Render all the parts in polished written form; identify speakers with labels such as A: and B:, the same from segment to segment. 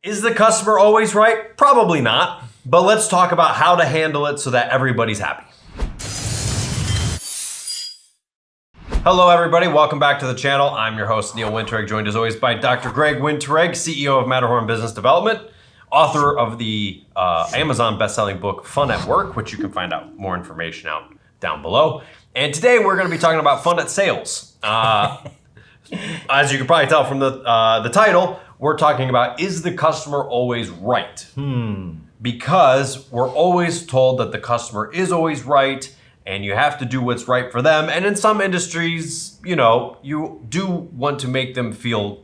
A: Is the customer always right? Probably not. But let's talk about how to handle it so that everybody's happy. Hello everybody, welcome back to the channel. I'm your host, Neil Wintereg, joined as always by Dr. Greg Wintereg, CEO of Matterhorn Business Development, author of the Amazon best-selling book, Fun at Work, which you can find out more information out down below. And today we're gonna be talking about fun at sales. As you can probably tell from the title, we're talking about, is the customer always right? Because we're always told that the customer is always right, and you have to do what's right for them. And in some industries, you know, you do want to make them feel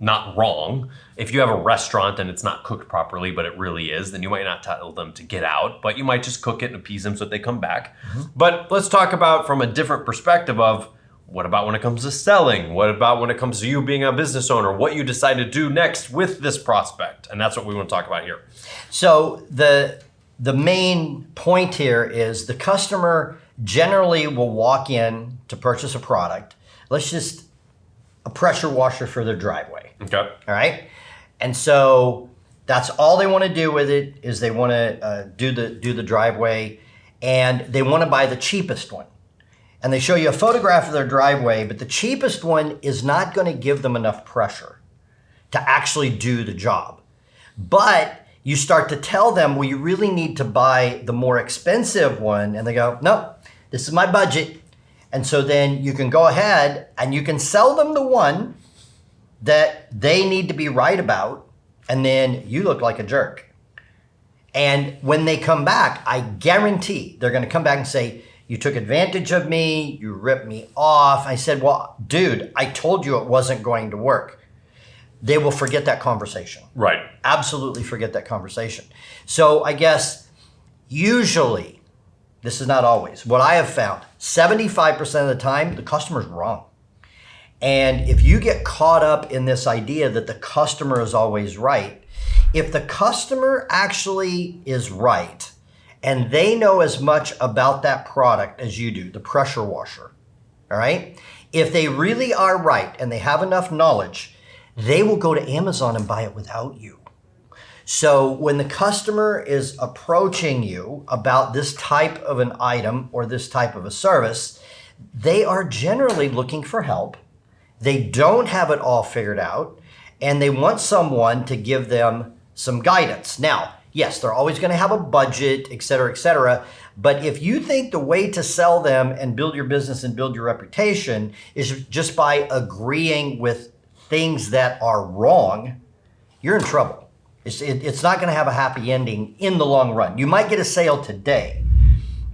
A: not wrong. If you have a restaurant and it's not cooked properly, but it really is, then you might not tell them to get out, but you might just cook it and appease them so that they come back. But let's talk about from a different perspective of, what about when it comes to selling? What about when it comes to you being a business owner? What you decide to do next with this prospect? And that's what we want to talk about here.
B: So the main point here is the customer generally will walk in to purchase a product. Let's just, a pressure washer for their driveway.
A: Okay.
B: All right? And so that's all they want to do with it is they want to do the driveway, and they want to buy the cheapest one. And they show you a photograph of their driveway, but the cheapest one is not going to give them enough pressure to actually do the job. But you start to tell them, well, you really need to buy the more expensive one. And they go, no, this is my budget. And so then you can go ahead and you can sell them the one that they need to be right about. And then you look like a jerk. And when they come back, I guarantee they're going to come back and say, you took advantage of me, you ripped me off. I said, well, dude, I told you it wasn't going to work. They will forget that conversation.
A: Right.
B: Absolutely forget that conversation. So I guess usually, this is not always, what I have found, 75% of the time, the customer's wrong. And if you get caught up in this idea that the customer is always right, if the customer actually is right, and they know as much about that product as you do, the pressure washer, all right? If they really are right and they have enough knowledge, they will go to Amazon and buy it without you. So when the customer is approaching you about this type of an item or this type of a service, they are generally looking for help. They don't have it all figured out, and they want someone to give them some guidance. Now, yes, they're always going to have a budget, et cetera, but if you think the way to sell them and build your business and build your reputation is just by agreeing with things that are wrong, you're in trouble. It's not going to have a happy ending in the long run. You might get a sale today,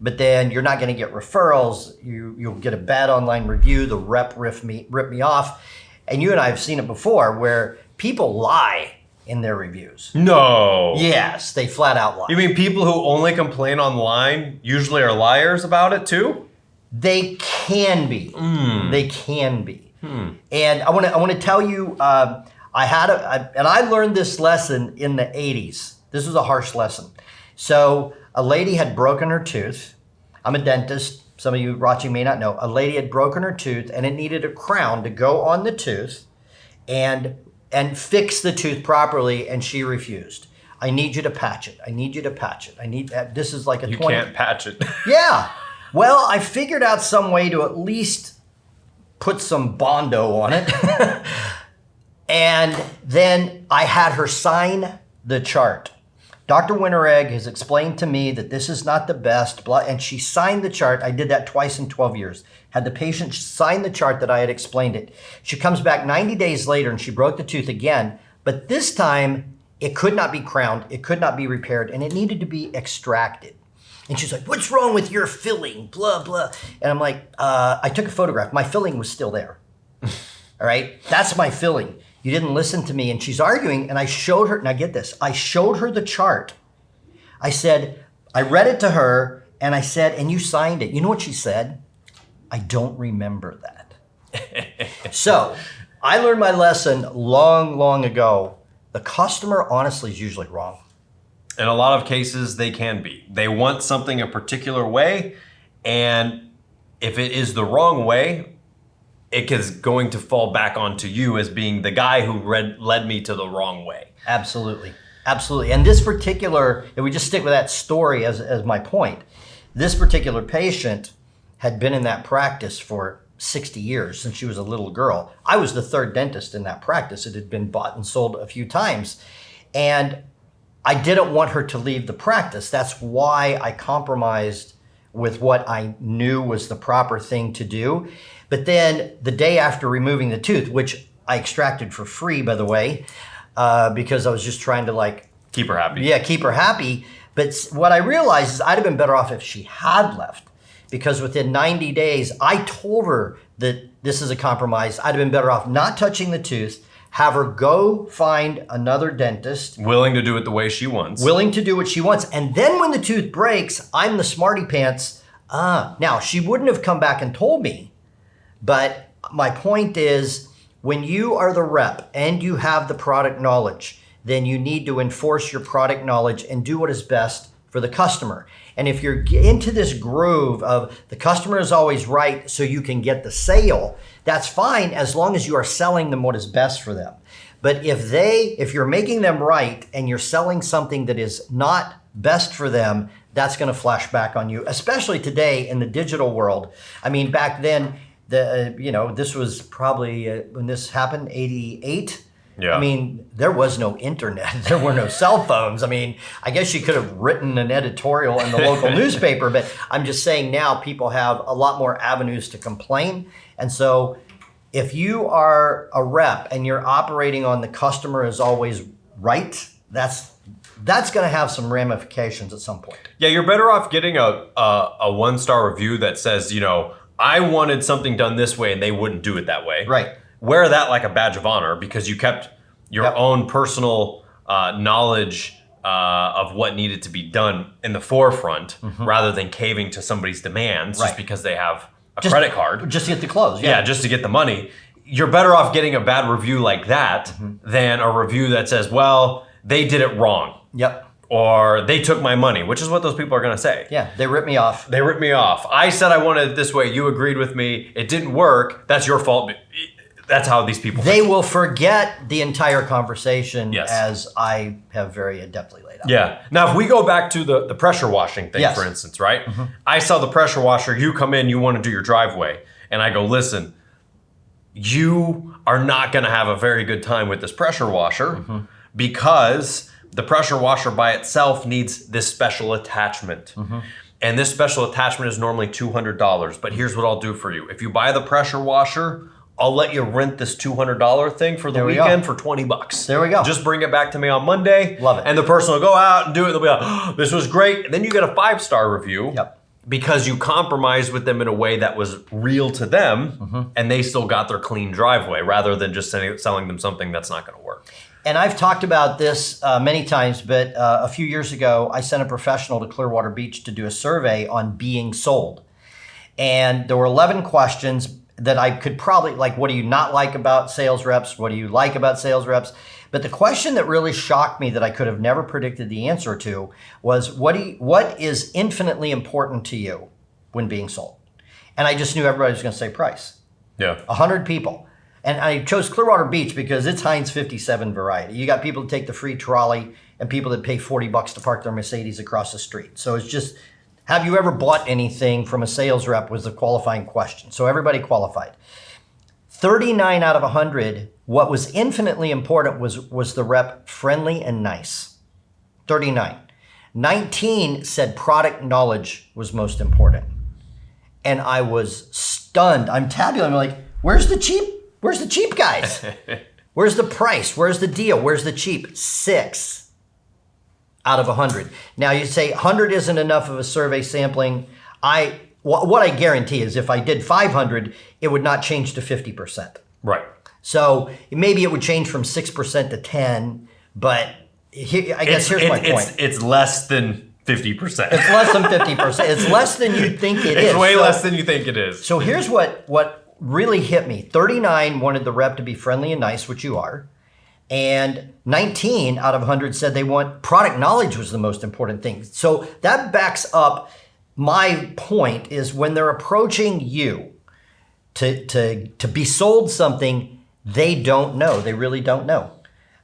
B: but then you're not going to get referrals. You'll get a bad online review. The rep ripped me off. And you and I have seen it before where people lie in their reviews.
A: No.
B: Yes, they flat out lie.
A: You mean people who only complain online usually are liars about it too?
B: They can be. They can be. And I want to tell you, and I learned this lesson in the 80s. This was a harsh lesson. So a lady had broken her tooth. I'm a dentist. Some of you watching may not know. A lady had broken her tooth, and it needed a crown to go on the tooth and fix the tooth properly, and she refused. I need you to patch it. I need you to patch it. This is like a 20.
A: You can't patch it.
B: Yeah. Well, I figured out some way to at least put some Bondo on it. And then I had her sign the chart. Dr. Wintereg has explained to me that this is not the best, and she signed the chart. I did that twice in 12 years. Had the patient sign the chart that I had explained it. She comes back 90 days later and she broke the tooth again, but this time it could not be crowned, it could not be repaired, and it needed to be extracted. And she's like, what's wrong with your filling? Blah, blah. And I'm like, I took a photograph. My filling was still there. All right? That's my filling. You didn't listen to me. And she's arguing, and I showed her, now get this, I showed her the chart. I said, I read it to her, and I said, and you signed it. You know what she said? I don't remember that. So I learned my lesson long, long ago. The customer honestly is usually wrong.
A: In a lot of cases, they can be. They want something a particular way, and if it is the wrong way, it is going to fall back onto you as being the guy who led me to the wrong way.
B: Absolutely. Absolutely. And this particular, if we just stick with that story as my point, this particular patient had been in that practice for 60 years since she was a little girl. I was the third dentist in that practice. It had been bought and sold a few times. And I didn't want her to leave the practice. That's why I compromised with what I knew was the proper thing to do. But then the day after removing the tooth, which I extracted for free, by the way, because I was just trying to like...
A: Keep her happy.
B: Yeah, keep her happy. But what I realized is I'd have been better off if she had left. Because within 90 days, I told her that this is a compromise. I'd have been better off not touching the tooth, have her go find another dentist.
A: Willing to do it the way she wants.
B: Willing to do what she wants. And then when the tooth breaks, I'm the smarty pants. Now, she wouldn't have come back and told me. But my point is, when you are the rep and you have the product knowledge, then you need to enforce your product knowledge and do what is best for the customer. And if you're into this groove of the customer is always right so you can get the sale, that's fine as long as you are selling them what is best for them. But if you're making them right and you're selling something that is not best for them, that's going to flash back on you, especially today in the digital world. I mean, back then, this was probably when this happened, 88.
A: Yeah.
B: I mean, there was no internet. There were no cell phones. I mean, I guess you could have written an editorial in the local newspaper, but I'm just saying now people have a lot more avenues to complain. And so if you are a rep and you're operating on the customer is always right, that's going to have some ramifications at some point.
A: Yeah, you're better off getting a 1-star review that says, I wanted something done this way and they wouldn't do it that way.
B: Right.
A: Wear that like a badge of honor because you kept your own personal knowledge of what needed to be done in the forefront rather than caving to somebody's demands just because they have a credit card.
B: Just to get the clothes.
A: Yeah, just to get the money. You're better off getting a bad review like that than a review that says, well, they did it wrong.
B: Yep.
A: Or they took my money, which is what those people are going to say.
B: Yeah, they ripped me off.
A: They ripped me off. I said I wanted it this way. You agreed with me. It didn't work. That's your fault. That's how these people
B: They will forget the entire conversation as I have very adeptly laid out.
A: Yeah. Now, if we go back to the pressure washing thing, for instance, right? I sell the pressure washer. You come in, you want to do your driveway. And I go, listen, you are not going to have a very good time with this pressure washer because the pressure washer by itself needs this special attachment. And this special attachment is normally $200. But here's what I'll do for you. If you buy the pressure washer, I'll let you rent this $200 thing for the weekend for $20.
B: There we go.
A: Just bring it back to me on Monday.
B: Love it.
A: And the person will go out and do it. They'll be like, oh, this was great. And then you get a 5-star review because you compromised with them in a way that was real to them and they still got their clean driveway rather than just selling them something that's not going to work.
B: And I've talked about this many times, but a few years ago, I sent a professional to Clearwater Beach to do a survey on being sold. And there were 11 questions that I could probably, like, what do you not like about sales reps? What do you like about sales reps? But the question that really shocked me that I could have never predicted the answer to was, what is infinitely important to you when being sold? And I just knew everybody was going to say price.
A: Yeah.
B: 100 people. And I chose Clearwater Beach because it's Heinz 57 variety. You got people that take the free trolley and people that pay $40 to park their Mercedes across the street. So it's just, have you ever bought anything from a sales rep was the qualifying question. So everybody qualified. 39 out of 100, what was infinitely important was the rep friendly and nice. 39. 19 said product knowledge was most important. And I was stunned. I'm tabulating, I'm like, where's the cheap guys? Where's the price? Where's the deal? Where's the cheap? 6 out of 100. Now you say 100 isn't enough of a survey sampling. What I guarantee is if I did 500, it would not change to 50%.
A: Right.
B: So maybe it would change from 6% to 10, but here's my point.
A: It's less than 50%.
B: It's less than 50%. It's less than you think it is.
A: It's way less than you think it is.
B: So here's what really hit me. 39 wanted the rep to be friendly and nice, which you are. And 19 out of 100 said they want product knowledge was the most important thing. So that backs up my point is when they're approaching you, to be sold something they don't know. They really don't know.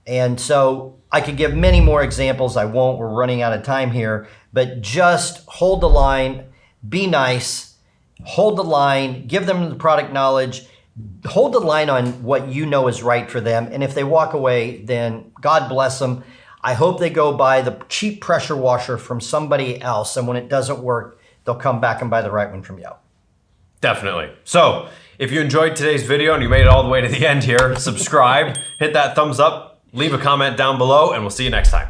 B: And so I could give many more examples. I won't. We're running out of time here. But just hold the line, be nice, hold the line, give them the product knowledge, hold the line on what you know is right for them. And if they walk away, then God bless them. I hope they go buy the cheap pressure washer from somebody else. And when it doesn't work, they'll come back and buy the right one from Yelp.
A: Definitely. So if you enjoyed today's video and you made it all the way to the end here, subscribe, hit that thumbs up, leave a comment down below, and we'll see you next time.